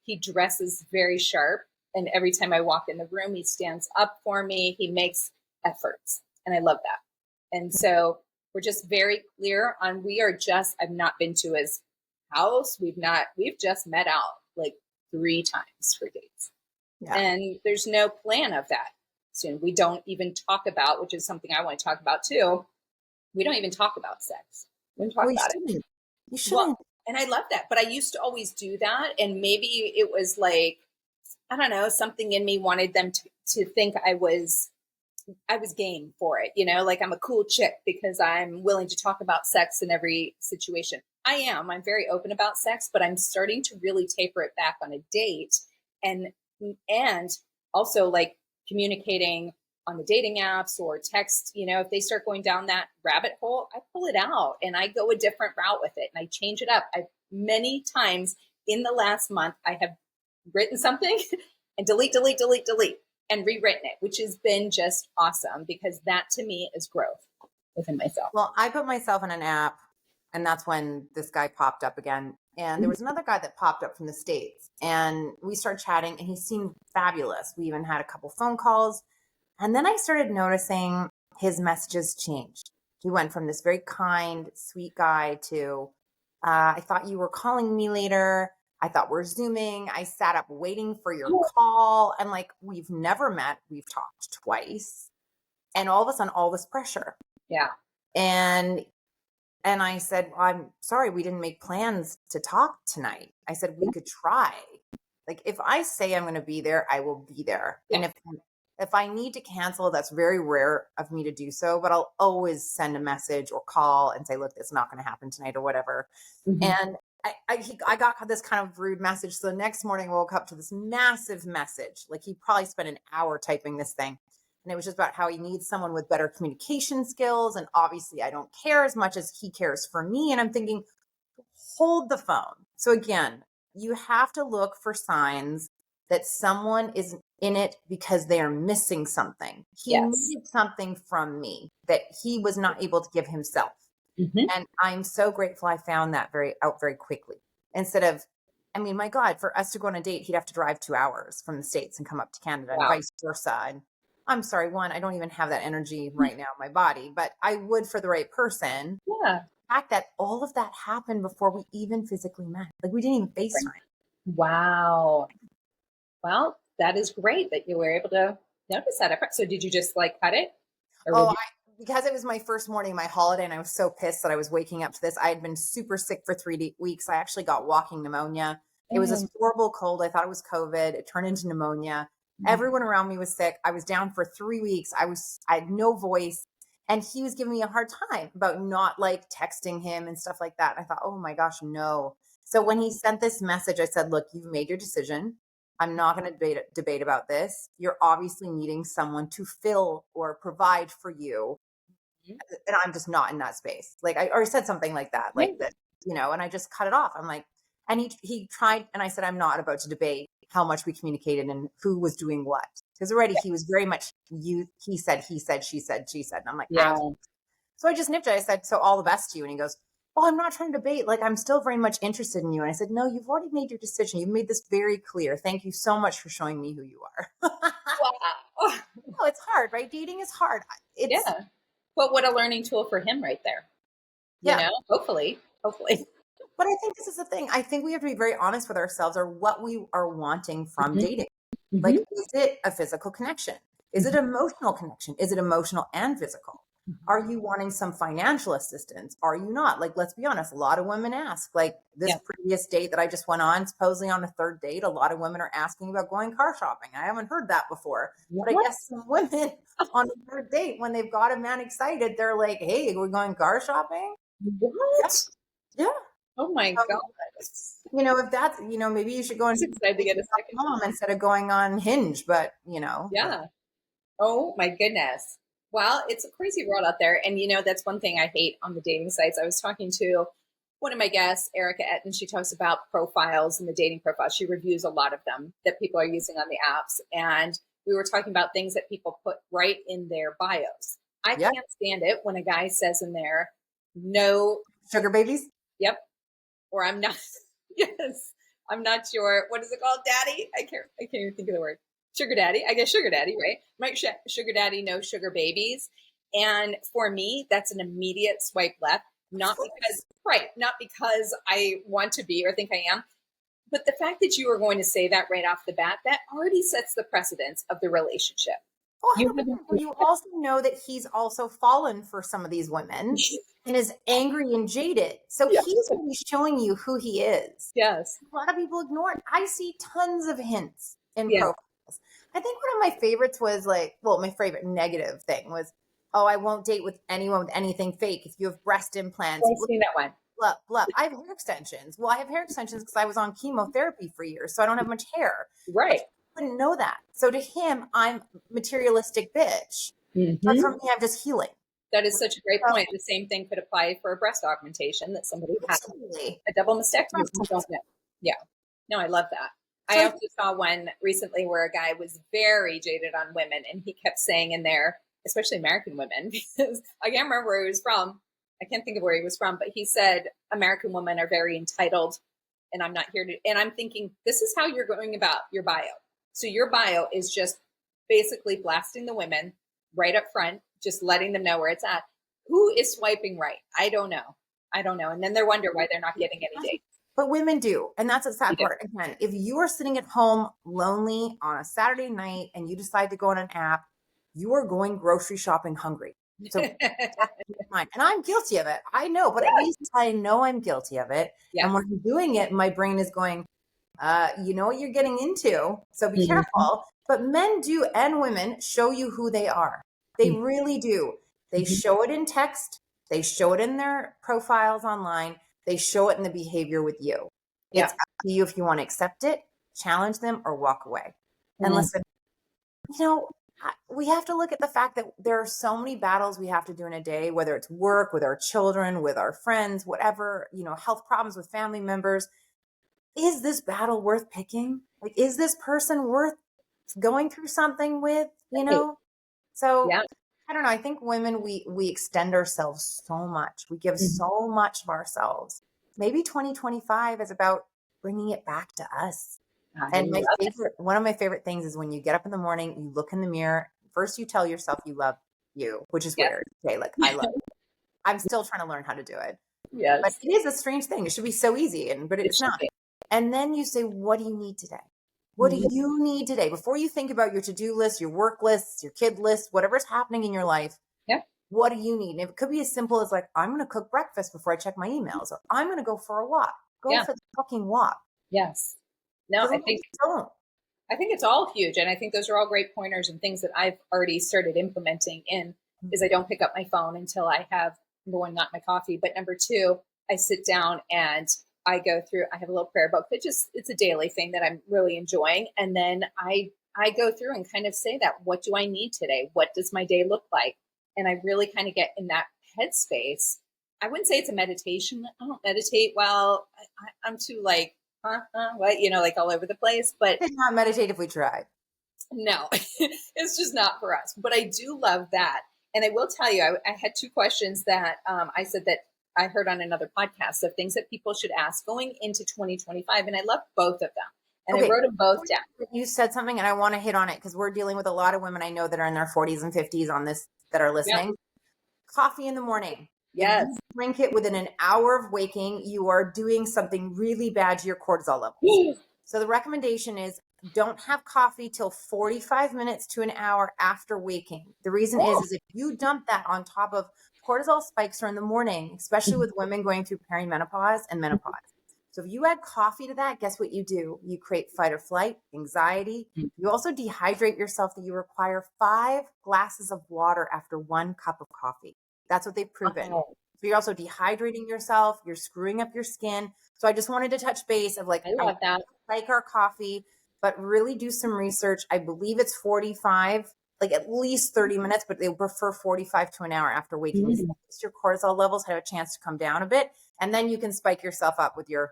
He dresses very sharp. And every time I walk in the room, he stands up for me. He makes efforts. And I love that. And so we're just very clear on, I've not been to his house. We've just met out like 3 times for dates. Yeah. And there's no plan of that soon. We don't even talk about, which is something I want to talk about too. We don't even talk about sex. We don't talk about it. You shouldn't. Well, and I love that. But I used to always do that. And maybe it was like, I don't know, something in me wanted them to think I was game for it. You know, like I'm a cool chick because I'm willing to talk about sex in every situation. I'm very open about sex, but I'm starting to really taper it back on a date, and also like communicating on the dating apps or text. You know, if they start going down that rabbit hole, I pull it out and I go a different route with it and I change it up. Many times in the last month, I have written something and delete and rewritten it, which has been just awesome because that to me is growth within myself. Well, I put myself in an app, and that's when this guy popped up again. And there was another guy that popped up from the States, and we started chatting, and he seemed fabulous. We even had a couple phone calls. And then I started noticing his messages changed. He went from this very kind, sweet guy to, I thought you were calling me later. I thought we're Zooming. I sat up waiting for your call. And like, we've never met. We've talked twice. And all of a sudden, all this pressure. Yeah. And I said, I'm sorry, we didn't make plans to talk tonight. I said, we could try. Like, if I say I'm going to be there, I will be there. Yeah. And if I need to cancel, that's very rare of me to do so, but I'll always send a message or call and say, look, it's not going to happen tonight or whatever. Mm-hmm. And I got this kind of rude message. So the next morning I woke up to this massive message. Like, he probably spent an hour typing this thing. And it was just about how he needs someone with better communication skills. And obviously I don't care as much as he cares for me. And I'm thinking, hold the phone. So again, you have to look for signs that someone is in it because they are missing something. He needed something from me that he was not able to give himself. Mm-hmm. And I'm so grateful I found that very quickly. Instead of, I mean, my God, for us to go on a date, he'd have to drive 2 hours from the States and come up to Canada and vice versa. And I'm sorry, I don't even have that energy right now in my body, but I would for the right person. Yeah. The fact that all of that happened before we even physically met. Like, we didn't even FaceTime. Wow. Well, that is great that you were able to notice that. So did you just like cut it? Because it was my first morning of my holiday and I was so pissed that I was waking up to this. I had been super sick for 3 weeks. I actually got walking pneumonia. It was this horrible cold. I thought it was COVID. It turned into pneumonia. Everyone around me was sick. I was down for 3 weeks. I had no voice. And he was giving me a hard time about not like texting him and stuff like that. And I thought, oh my gosh, no. So when he sent this message, I said, look, you've made your decision. I'm not going to debate about this. You're obviously needing someone to fill or provide for you. And I'm just not in that space. Like, I already said something like that, like that, you know, and I just cut it off. I'm like, and he tried, and I said, I'm not about to debate how much we communicated and who was doing what. Because already he was very much he said, she said. And I'm like, So I just nipped it. I said, so all the best to you. And he goes, oh, I'm not trying to debate. Like, I'm still very much interested in you. And I said, no, you've already made your decision. You've made this very clear. Thank you so much for showing me who you are. Wow. No, it's hard, right? Dating is hard. But what a learning tool for him right there. You know, hopefully. But I think this is the thing. I think we have to be very honest with ourselves or what we are wanting from dating. Mm-hmm. Like, is it a physical connection? Is it emotional connection? Is it emotional and physical? Are you wanting some financial assistance? Are you not? Like, let's be honest, a lot of women ask, like this previous date that I just went on, supposedly on the third date, a lot of women are asking about going car shopping. I haven't heard that before, but I guess some women on the third date, when they've got a man excited, they're like, hey, we're going car shopping. What? Yeah. Oh my God. You know, if that's, you know, maybe you should go and excited to get a second mom instead of going on Hinge, but you know. Yeah. Oh my goodness. Well, it's a crazy world out there. And you know, that's one thing I hate on the dating sites. I was talking to one of my guests, Erica Etten. She talks about profiles and the dating profiles. She reviews a lot of them that people are using on the apps. And we were talking about things that people put right in their bios. I can't stand it when a guy says in there, no sugar babies. Yep. Or I'm not. Yes. I'm not sure. What is it called? Daddy? I can't even think of the word. Sugar daddy. I guess sugar daddy, right? Mike sugar daddy, no sugar babies. And for me, that's an immediate swipe left. Not because I want to be or think I am, but the fact that you are going to say that right off the bat, that already sets the precedence of the relationship. You also know that he's also fallen for some of these women and is angry and jaded. So he's going to be showing you who he is. Yes. A lot of people ignore it. I see tons of hints in profiles. I think one of my favorites was my favorite negative thing was, oh, I won't date with anyone with anything fake. If you have breast implants. I've seen that one. Blah, blah. I have hair extensions. Well, I have hair extensions because I was on chemotherapy for years, so I don't have much hair. Right. I wouldn't know that. So to him, I'm materialistic bitch. Mm-hmm. But for me, I'm just healing. That is such a great point. The same thing could apply for a breast augmentation that somebody has a double mastectomy. Yeah. No, I love that. I also saw one recently where a guy was very jaded on women, and he kept saying in there, especially American women, because I can't remember where he was from. I can't think of where he was from, but he said American women are very entitled, and I'm not here to. And I'm thinking, this is how you're going about your bio. So your bio is just basically blasting the women right up front, just letting them know where it's at. Who is swiping right? I don't know. And then they wonder why they're not getting any dates. But women do. And that's a sad part. Again, if you are sitting at home lonely on a Saturday night and you decide to go on an app, you are going grocery shopping hungry. So and I'm guilty of it. I know, but at least I know I'm guilty of it. Yeah. And when I'm doing it, my brain is going, you know what you're getting into. So be careful. But men do, and women show you who they are. They really do. They show it in text. They show it in their profiles online. They show it in the behavior with you. It's up to you if you want to accept it, challenge them, or walk away. And listen, you know, we have to look at the fact that there are so many battles we have to do in a day, whether it's work, with our children, with our friends, whatever, you know, health problems with family members. Is this battle worth picking? Like, is this person worth going through something with, you know? So I don't know. I think women, we extend ourselves so much. We give so much of ourselves. Maybe 2025 is about bringing it back to us. And one of my favorite things is when you get up in the morning, you look in the mirror. First, you tell yourself you love you, which is weird. Okay, like I love you. I'm still trying to learn how to do it. Yes. But it is a strange thing. It should be so easy, but it's not. And then you say, what do you need today? What do you need today? Before you think about your to-do list, your work lists, your kid list, whatever's happening in your life, what do you need? And it could be as simple as like, I'm going to cook breakfast before I check my emails, or I'm going to go for a walk. Go for the fucking walk. Yes. No, I think it's all huge. And I think those are all great pointers and things that I've already started implementing is I don't pick up my phone until I have, number one, not my coffee, but number two, I sit down and I go through, I have a little prayer book that it's a daily thing that I'm really enjoying. And then I go through and kind of say that, what do I need today? What does my day look like? And I really kind of get in that headspace. I wouldn't say it's a meditation. I don't meditate well. I'm too like, what, you know, like all over the place, but it's not meditate if we tried. No, it's just not for us, but I do love that. And I will tell you, I had two questions that I said that I heard on another podcast of things that people should ask going into 2025. And I love both of them. And I wrote them both down. You said something and I want to hit on it because we're dealing with a lot of women I know that are in their 40s and 50s on this that are listening. Coffee in the morning. Yes. If you drink it within an hour of waking, you are doing something really bad to your cortisol levels. So the recommendation is don't have coffee till 45 minutes to an hour after waking. The reason is if you dump that on top of cortisol spikes are in the morning, especially with women going through perimenopause and menopause. So if you add coffee to that, guess what you do? You create fight or flight, anxiety. You also dehydrate yourself that you require 5 glasses of water after 1 cup of coffee. That's what they've proven. Oh, So you're also dehydrating yourself. You're screwing up your skin. So I just wanted to touch base of like, I love that. like our coffee, but really do some research. I believe it's 45, like at least 30 minutes, but they prefer 45 to an hour after waking. So your cortisol levels have a chance to come down a bit, and then you can spike yourself up with your.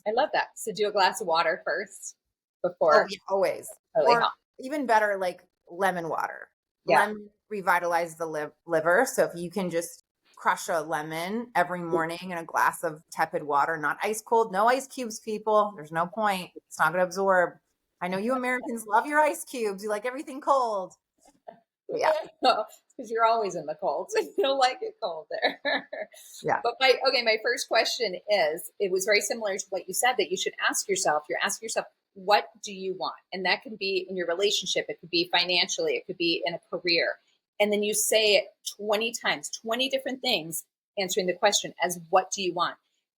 I love that. So do a glass of water first Oh, before. yeah, always. Totally Or help. even better, like lemon water. Yeah. Lemon revitalizes the liver. So if you can just crush a lemon every morning in a glass of tepid water, not ice cold, no ice cubes, people. There's no point. It's not going to absorb. I know you Americans love your ice cubes. You like everything cold. Yeah. Because you're always in the cold. So you don't like it cold there. Yeah. But my first question is, it was very similar to what you said, that you should ask yourself, what do you want? And that can be in your relationship. It could be financially. It could be in a career. And then you say it 20 times, 20 different things, answering the question as what do you want?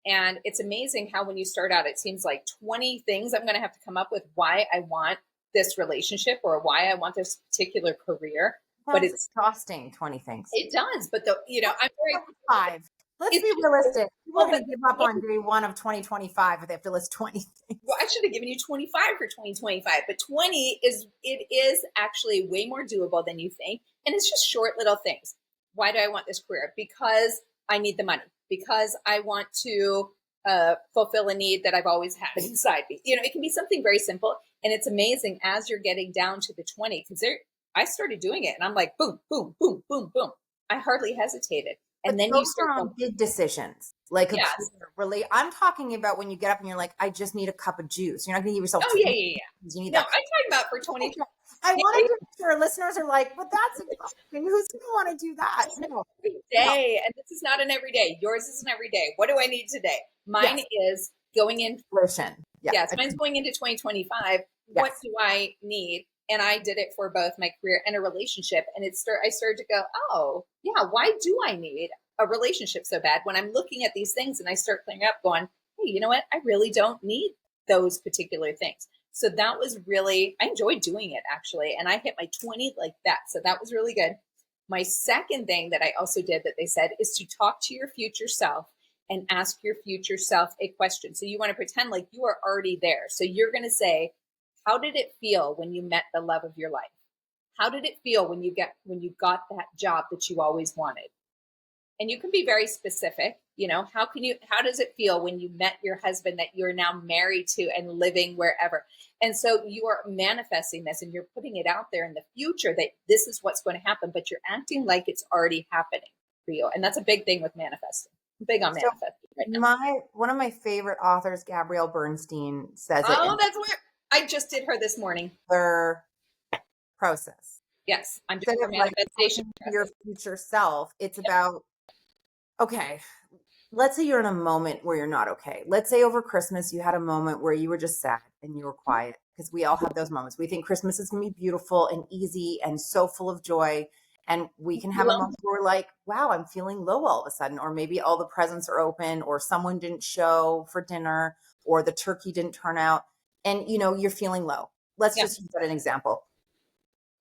And it's amazing how when you start out, it seems like 20 things I'm going to have to come up with why I want this relationship or why I want this particular career. But it's exhausting, 20 things. It does. But I'm very 5. Let's be realistic. People are going to give up on day 1 of 2025 if they have to list 20 things. Well, I should have given you 25 for 2025, but 20 is actually way more doable than you think. And it's just short little things. Why do I want this career? Because I need the money. Because I want to fulfill a need that I've always had inside me. It can be something very simple. And it's amazing as you're getting down to the 20, because I started doing it and I'm like, boom, boom, boom, boom, boom. I hardly hesitated. And then you start on big decisions. Like, really, I'm talking about when you get up and you're like, I just need a cup of juice. You're not going to give yourself. Oh, yeah. You need that. I'm talking about for 20. I wanted to make sure listeners are like, but that's exhausting. Who's going to want to do that? No. Every day. And this is not an everyday. Yours is an everyday. What do I need today? Mine is going in. Yes, mine's going into 2025. What do I need? And I did it for both my career and a relationship. And I started to go, oh, yeah, why do I need a relationship so bad? When I'm looking at these things and I start clearing up going, hey, you know what? I really don't need those particular things. So that was I enjoyed doing it actually. And I hit my 20 like that. So that was really good. My second thing that I also did that they said is to talk to your future self and ask your future self a question. So you want to pretend like you are already there. So you're going to say, how did it feel when you met the love of your life? How did it feel when you got that job that you always wanted? And you can be very specific. How does it feel when you met your husband that you're now married to and living wherever? And so you are manifesting this and you're putting it out there in the future that this is what's going to happen, but you're acting like it's already happening for you. And that's a big thing with manifesting. I'm big on manifesting right now. One of my favorite authors, Gabrielle Bernstein, says it. Oh, that's where I just did her this morning. Their process. Yes, I'm doing her manifestation. Your future self. It's about, okay, let's say you're in a moment where you're not okay. Let's say over Christmas, you had a moment where you were just sad and you were quiet, because we all have those moments. We think Christmas is going to be beautiful and easy and so full of joy. And we can have a moment where we're like, wow, I'm feeling low all of a sudden. Or maybe all the presents are open, or someone didn't show for dinner, or the turkey didn't turn out. And, you're feeling low. Let's just use that an example.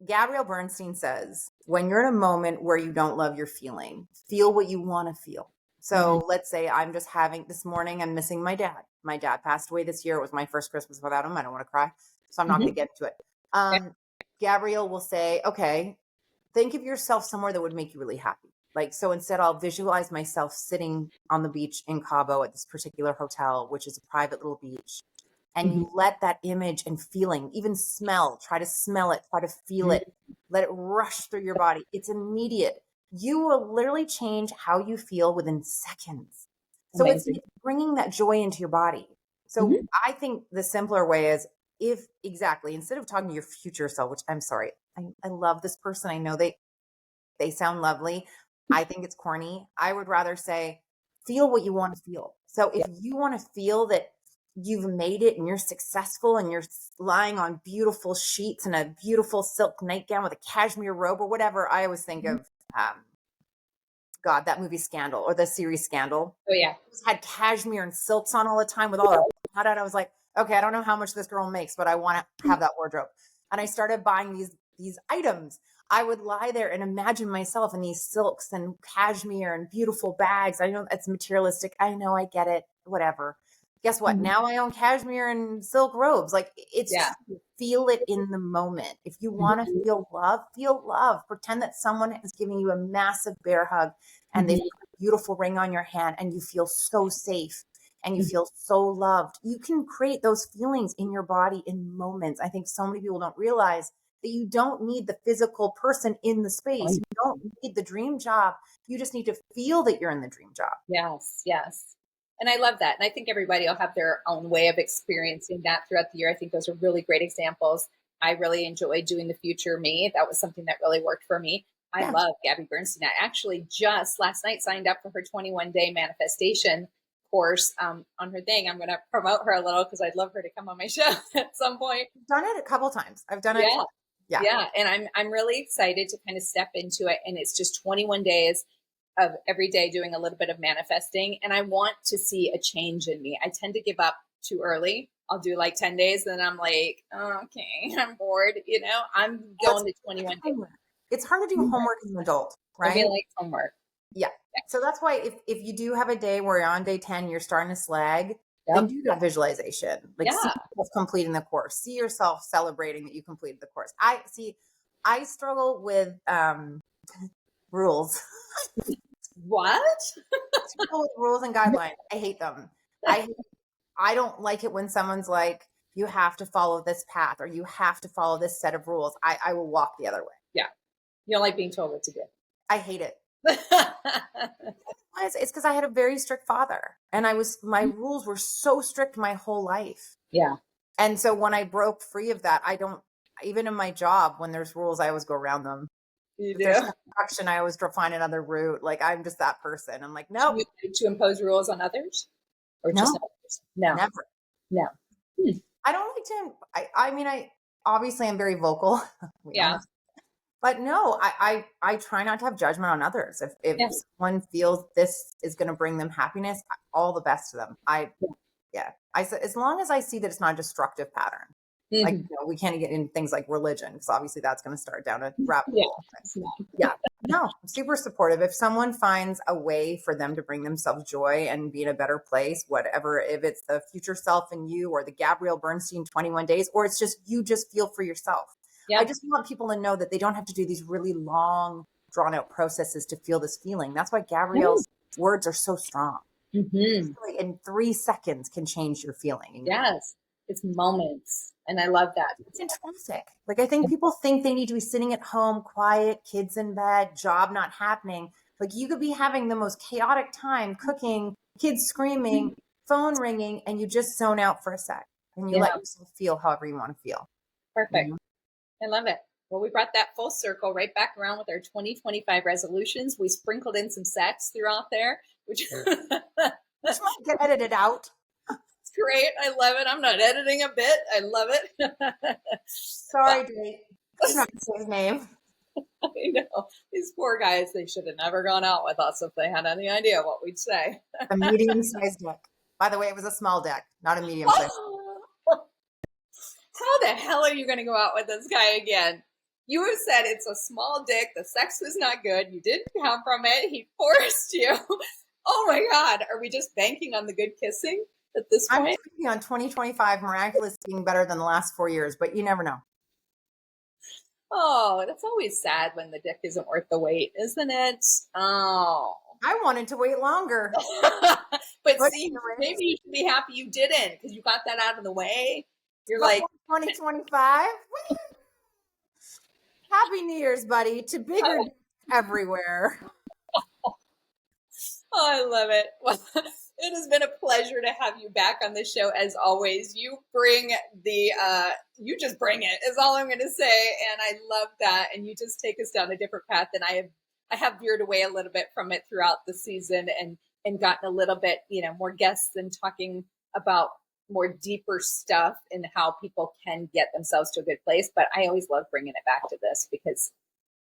Gabrielle Bernstein says, when you're in a moment where you don't love your feeling, feel what you want to feel. So let's say I'm just this morning, I'm missing my dad. My dad passed away this year. It was my first Christmas without him. I don't want to cry. So I'm not going to get into it. Gabrielle will say, okay, think of yourself somewhere that would make you really happy. Like, so instead I'll visualize myself sitting on the beach in Cabo at this particular hotel, which is a private little beach. And you let that image and feeling, even try to smell it, try to feel it, let it rush through your body. It's immediate. You will literally change how you feel within seconds. So it's bringing that joy into your body. So I think the simpler way is instead of talking to your future self, which I'm sorry, I love this person. I know they sound lovely. I think it's corny. I would rather say, feel what you want to feel. So if you want to feel that you've made it and you're successful and you're lying on beautiful sheets and a beautiful silk nightgown with a cashmere robe or whatever. I always think of, God, that movie Scandal, or the series Scandal. Oh yeah. Had cashmere and silks on all the time with all her product. I was like, okay, I don't know how much this girl makes, but I want to have that wardrobe. And I started buying these items. I would lie there and imagine myself in these silks and cashmere and beautiful bags. I know it's materialistic. I know, I get it. Whatever. Guess what? Now I own cashmere and silk robes. Like, it's Yeah. true. Feel it in the moment. If you want to feel love. Pretend that someone is giving you a massive bear hug and they've put a beautiful ring on your hand and you feel so safe and you feel so loved. You can create those feelings in your body in moments. I think so many people don't realize that you don't need the physical person in the space. You don't need the dream job. You just need to feel that you're in the dream job. Yes, yes. And I love that. And I think everybody will have their own way of experiencing that throughout the year. I think those are really great examples. I really enjoyed doing the Future Me. That was something that really worked for me. I love Gabby Bernstein. I actually just last night signed up for her 21-day manifestation course on her thing. I'm going to promote her a little because I'd love her to come on my show at some point. I've done it a couple times. I've done it. Yeah. And I'm really excited to kind of step into it. And it's just 21 days of every day doing a little bit of manifesting. And I want to see a change in me. I tend to give up too early. I'll do like 10 days. And then I'm like, oh, okay, I'm bored. You know, I'm going to 21 days. It's hard to do homework as an adult, right? I feel like homework. Yeah. So that's why if you do have a day where you're on day 10, you're starting to slag, then do that visualization. Like, see yourself completing the course. See yourself celebrating that you completed the course. I struggle with rules. What? Rules and guidelines. I hate them. I don't like it when someone's like, you have to follow this path or you have to follow this set of rules. I will walk the other way. Yeah. You don't like being told what to do. I hate it. It's because I had a very strict father and my rules were so strict my whole life. Yeah. And so when I broke free of that, even in my job, when there's rules, I always go around them. You do? If there's construction, I always find another route. Like, I'm just that person. I'm like, no. To impose rules on others? Or just others? No. Never. No. I don't like to, I mean, I obviously I'm very vocal. But no, I try not to have judgment on others. If someone feels this is going to bring them happiness, all the best to them. I said, as long as I see that it's not a destructive pattern. Like, we can't get into things like religion because obviously that's going to start down a rabbit hole. No, I'm super supportive. If someone finds a way for them to bring themselves joy and be in a better place, whatever, if it's the future self in you or the Gabrielle Bernstein 21 days, or it's just, you just feel for yourself. I just want people to know that they don't have to do these really long, drawn out processes to feel this feeling. That's why Gabrielle's words are so strong. In 3 seconds can change your feeling. Yes. It's moments. And I love that. It's fantastic. Like, I think people think they need to be sitting at home, quiet, kids in bed, job not happening. Like, you could be having the most chaotic time cooking, kids screaming, phone ringing, and you just zone out for a sec. And you let yourself feel however you want to feel. Perfect. I love it. Well, we brought that full circle right back around with our 2025 resolutions. We sprinkled in some sex throughout there, which might get edited out. It's great. I love it. I'm not editing a bit. I love it. Sorry, Dave. I'm not going to say his name. I know. These poor guys, they should have never gone out with us if they had any idea what we'd say. A medium-sized dick. By the way, it was a small dick, not a medium-sized. How the hell are you going to go out with this guy again? You have said it's a small dick. The sex was not good. You didn't come from it. He forced you. Oh my God. Are we just banking on the good kissing at this point? I'm banking on 2025 miraculous being better than the last 4 years, but you never know. Oh, that's always sad when the dick isn't worth the wait, isn't it? Oh. I wanted to wait longer. but see, maybe you should be happy you didn't because you got that out of the way. You're like 2025. Happy New Year's, buddy. To bigger everywhere. Oh, I love it. Well, it has been a pleasure to have you back on the show as always. You bring you just bring it is all I'm going to say. And I love that. And you just take us down a different path. And I have veered away a little bit from it throughout the season and gotten a little bit, more guests and talking about more deeper stuff in how people can get themselves to a good place. But I always love bringing it back to this because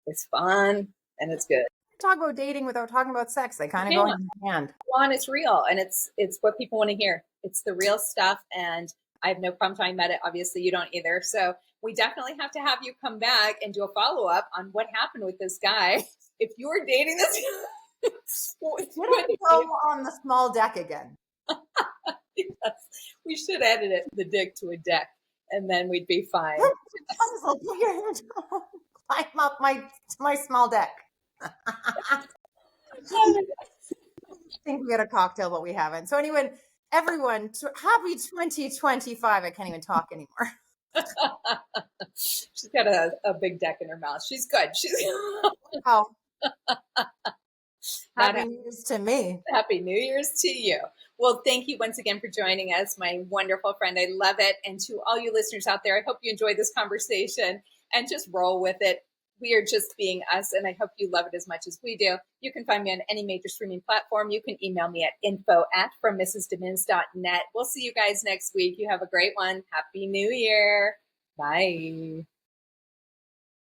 it's fun and it's good. Talk about dating without talking about sex. They kind of go hand in hand. It's real, and it's what people want to hear. It's the real stuff, and I have no problem talking about it. Obviously, you don't either. So we definitely have to have you come back and do a follow up on what happened with this guy. If you're dating this, what go on the small deck again? Yes, we should edit it, the dick to a deck, and then we'd be fine. Climb up my small deck. I think we got a cocktail, but we haven't. So anyway, everyone, happy 2025. I can't even talk anymore. She's got a big deck in her mouth. She's good. She's oh. Happy New Year's to me. Happy New Year's to you. Well, thank you once again for joining us, my wonderful friend. I love it. And to all you listeners out there, I hope you enjoyed this conversation and just roll with it. We are just being us, and I hope you love it as much as we do. You can find me on any major streaming platform. You can email me at info@FromMrsDemins.net. We'll see you guys next week. You have a great one. Happy New Year. Bye.